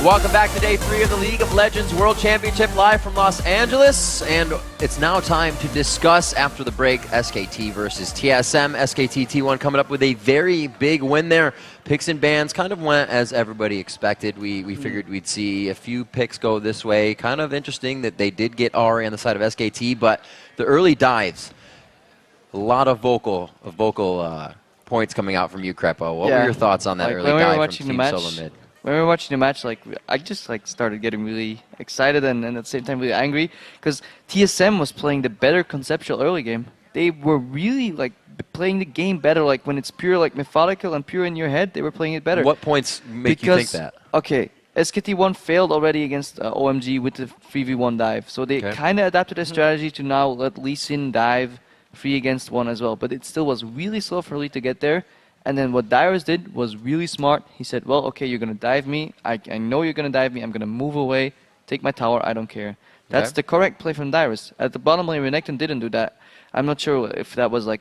Welcome back to day 3 of the League of Legends World Championship live from Los Angeles. And it's now time to discuss, after the break, SKT versus TSM. SKT T1 coming up with a very big win there. Picks and bans kind of went as everybody expected. We figured we'd see a few picks go this way. Kind of interesting that they did get Ari on the side of SKT, but the early dives, a lot of vocal points coming out from you, Crepo. What were your thoughts on that early dive from Team Solo Mid? When we were watching the match, I just started getting really excited and at the same time really angry because TSM was playing the better conceptual early game. They were really playing the game better. Like when it's pure methodical and pure in your head, they were playing it better. What points make you think that? Okay, SKT1 failed already against OMG with the 3v1 dive, so they kind of adapted their strategy to now let Lee Sin dive 3 against 1 as well. But it still was really slow for Lee to get there. And then what Dyrus did was really smart. He said, well, okay, you're going to dive me. I know you're going to dive me. I'm going to move away, take my tower. I don't care. That's the correct play from Dyrus. At the bottom lane, Renekton didn't do that. I'm not sure if that was a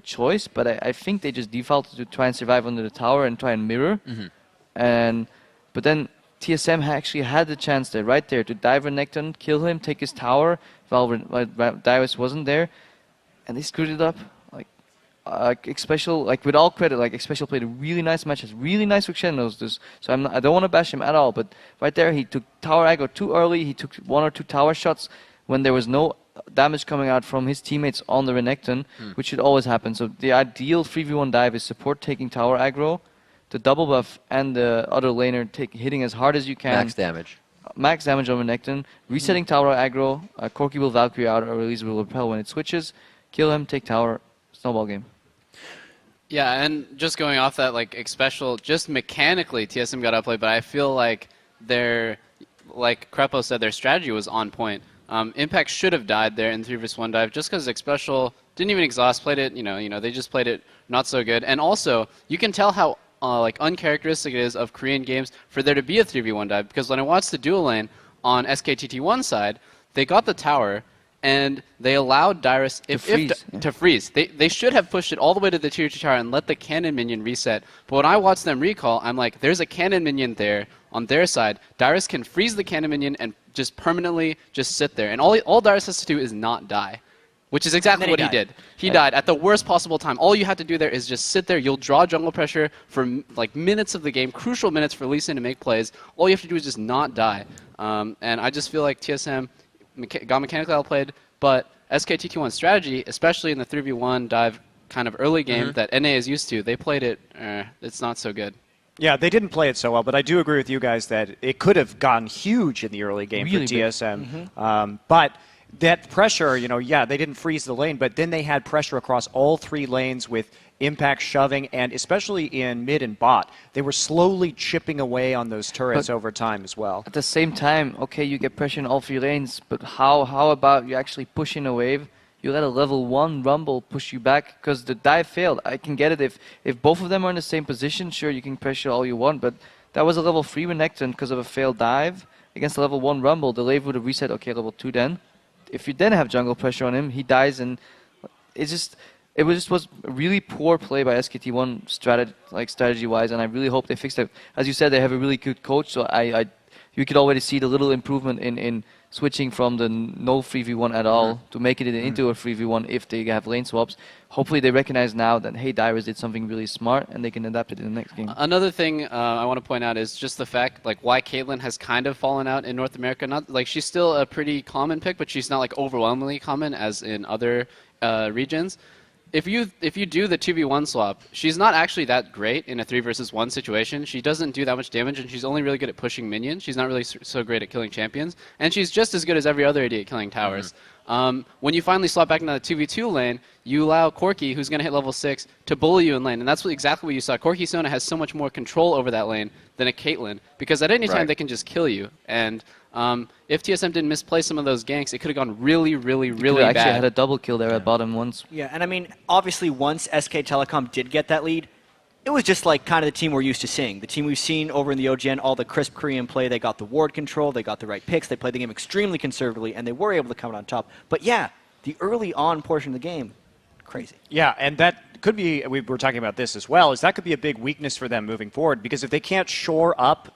choice, but I think they just defaulted to try and survive under the tower and try and mirror. But then TSM actually had the chance there, right there, to dive Renekton, kill him, take his tower, while Dyrus wasn't there. And they screwed it up. Xpecial, with all credit, Xpecial played a really nice match, has really nice Crescendos. So I don't want to bash him at all, but right there he took tower aggro too early. He took 1 or 2 tower shots when there was no damage coming out from his teammates on the Renekton, which should always happen. So the ideal 3v1 dive is support taking tower aggro, the double buff, and the other laner hitting as hard as you can. Max damage on Renekton, resetting tower aggro. Corki will Valkyrie out, or Elise will repel when it switches. Kill him, take tower, snowball game. Yeah, and just going off that, Xpecial, just mechanically, TSM got outplayed, but I feel like like Crepo said, their strategy was on point. Impact should have died there in 3v1 dive, just because Xpecial didn't even exhaust, played it, they just played it not so good. And also, you can tell how uncharacteristic it is of Korean games for there to be a 3v1 dive, because when I watched the duel lane on SKTT1 side, they got the tower, and they allowed Dyrus to freeze. They should have pushed it all the way to the tier 2 tower and let the cannon minion reset. But when I watched them recall, I'm like, there's a cannon minion there on their side. Dyrus can freeze the cannon minion and just permanently just sit there. And all Dyrus has to do is not die, which is exactly what he did. He died at the worst possible time. All you have to do there is just sit there. You'll draw jungle pressure for minutes of the game, crucial minutes for Lee Sin to make plays. All you have to do is just not die. And I just feel like TSM got mechanically outplayed, but SKT1's strategy, especially in the 3v1 dive kind of early game that NA is used to, they played it, it's not so good. Yeah, they didn't play it so well, but I do agree with you guys that it could have gotten huge in the early game for TSM. But that pressure, they didn't freeze the lane, but then they had pressure across all 3 lanes with Impact shoving, and especially in mid and bot, they were slowly chipping away on those turrets over time as well. At the same time, okay, you get pressure in all 3 lanes, but how about you actually push in a wave? You let a level 1 Rumble push you back, because the dive failed. I can get it if both of them are in the same position, sure, you can pressure all you want, but that was a level 3 Renekton because of a failed dive against a level 1 Rumble. The wave would have reset, okay, level 2 then. If you then have jungle pressure on him, he dies, and it was a really poor play by SKT1 strategy-wise, and I really hope they fix it. As you said, they have a really good coach, so you could already see the little improvement in switching from the no 3v1 at all to make it into a 3v1 if they have lane swaps. Hopefully they recognize now that, hey, Dyrus did something really smart, and they can adapt it in the next game. Another thing I want to point out is just the fact why Caitlyn has kind of fallen out in North America. Not she's still a pretty common pick, but she's not overwhelmingly common as in other regions. If you do the 2v1 swap, she's not actually that great in a 3 versus 1 situation. She doesn't do that much damage, and she's only really good at pushing minions. She's not really so great at killing champions, and she's just as good as every other AD at killing towers. When you finally swap back into the 2v2 lane, you allow Corki, who's going to hit level 6, to bully you in lane, and that's exactly what you saw. Corki Sona has so much more control over that lane than a Caitlyn, because at any time they can just kill you. And if TSM didn't misplay some of those ganks, it could have gone really, really, really bad. Actually had a double kill there at bottom once. Yeah, and I mean, obviously once SK Telecom did get that lead, it was just kind of the team we're used to seeing. The team we've seen over in the OGN, all the crisp Korean play. They got the ward control, they got the right picks, they played the game extremely conservatively, and they were able to come out on top. But yeah, the early on portion of the game, crazy. Yeah, and that could be, we were talking about this as well, is that could be a big weakness for them moving forward, because if they can't shore up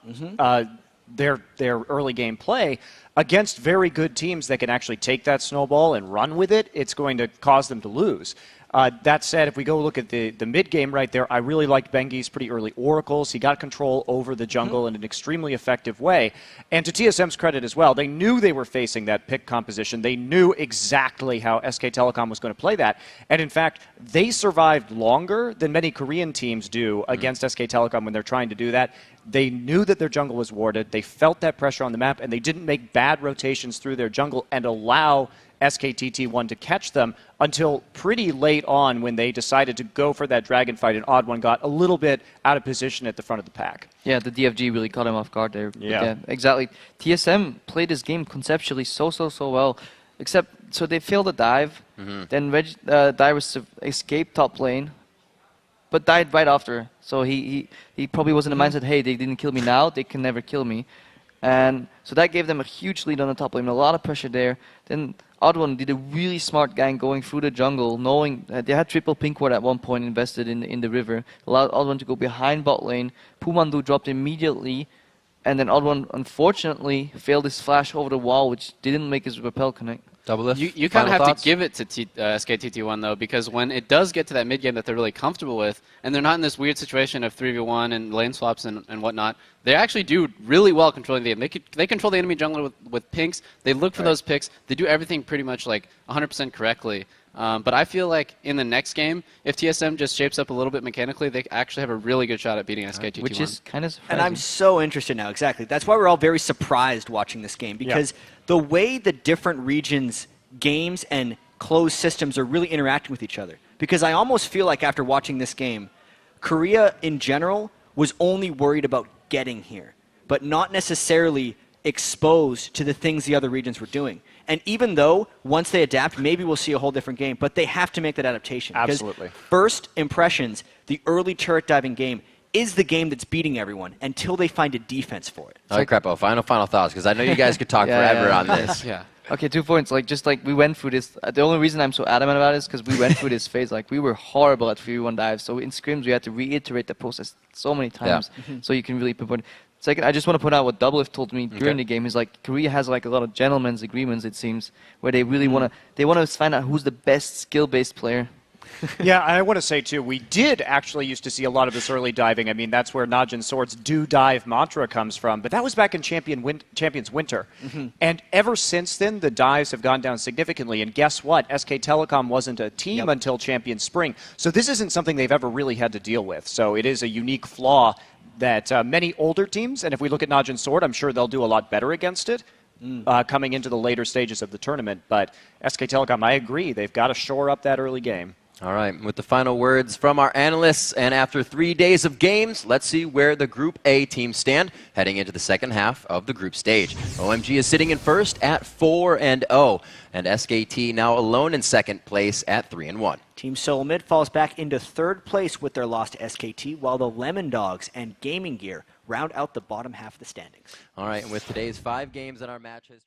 their early game play against very good teams that can actually take that snowball and run with it, it's going to cause them to lose. That said, if we go look at the mid game right there, I really liked Bengi's pretty early oracles. He got control over the jungle in an extremely effective way. And to TSM's credit as well, they knew they were facing that pick composition. They knew exactly how SK Telecom was going to play that. And in fact, they survived longer than many Korean teams do against SK Telecom when they're trying to do that. They knew that their jungle was warded. They felt that pressure on the map, and they didn't make bad rotations through their jungle and allow SKTT1 to catch them until pretty late on when they decided to go for that dragon fight, and Odd1 got a little bit out of position at the front of the pack. Yeah, the DFG really caught him off guard there. Yeah, exactly. TSM played this game conceptually so well, except so they failed a dive, then Dyrus escaped top lane, but died right after. So he probably was in the mindset, hey, they didn't kill me now, they can never kill me. And so that gave them a huge lead on the top lane, a lot of pressure there. Then Odd1 did a really smart gank going through the jungle, knowing that they had triple pink ward at one point invested in the river. Allowed Odd1 to go behind bot lane. Pumandu dropped immediately, and then Odd1 unfortunately failed his flash over the wall, which didn't make his rappel connect. You kind of have to give it to SKTT1 though, because when it does get to that mid game that they're really comfortable with, and they're not in this weird situation of 3v1 and lane swaps and whatnot, they actually do really well controlling the game. They control the enemy jungler with pinks. They look for those picks. They do everything pretty much like 100% correctly. But I feel like in the next game, if TSM just shapes up a little bit mechanically, they actually have a really good shot at beating SKTT1. Which is kind of surprising. And I'm so interested now, exactly. That's why we're all very surprised watching this game, because the way the different regions' games and closed systems are really interacting with each other. Because I almost feel like after watching this game, Korea in general was only worried about getting here, but not necessarily exposed to the things the other regions were doing. And even though once they adapt, maybe we'll see a whole different game, but they have to make that adaptation. Absolutely. First impressions, the early turret diving game is the game that's beating everyone until they find a defense for it. All right, Crepo, final thoughts, because I know you guys could talk forever on this. Yeah. Okay, 2 points. Just like we went through this. The only reason I'm so adamant about it is because we went through this phase. Like we were horrible at 3v1 dives. So in scrims we had to reiterate the process so many times, so you can really pinpoint. Second, I just want to point out what Doublelift told me during the game. Is like Korea has like a lot of gentlemen's agreements, it seems, where they really want to find out who's the best skill-based player. Yeah, I want to say, too, we did actually used to see a lot of this early diving. I mean, that's where Najin Sword's do dive mantra comes from. But that was back in Champions Winter. And ever since then, the dives have gone down significantly. And guess what? SK Telecom wasn't a team until Champions Spring. So this isn't something they've ever really had to deal with. So it is a unique flaw that many older teams, and if we look at Najin Sword, I'm sure they'll do a lot better against it. Coming into the later stages of the tournament. But SK Telecom, I agree, they've got to shore up that early game. All right, with the final words from our analysts, and after 3 days of games, let's see where the Group A teams stand heading into the second half of the group stage. OMG is sitting in first at 4-0, and SKT now alone in second place at 3-1. Team Seoul Mid falls back into third place with their loss to SKT, while the Lemon Dogs and Gaming Gear round out the bottom half of the standings. All right, and with today's 5 games in our matches.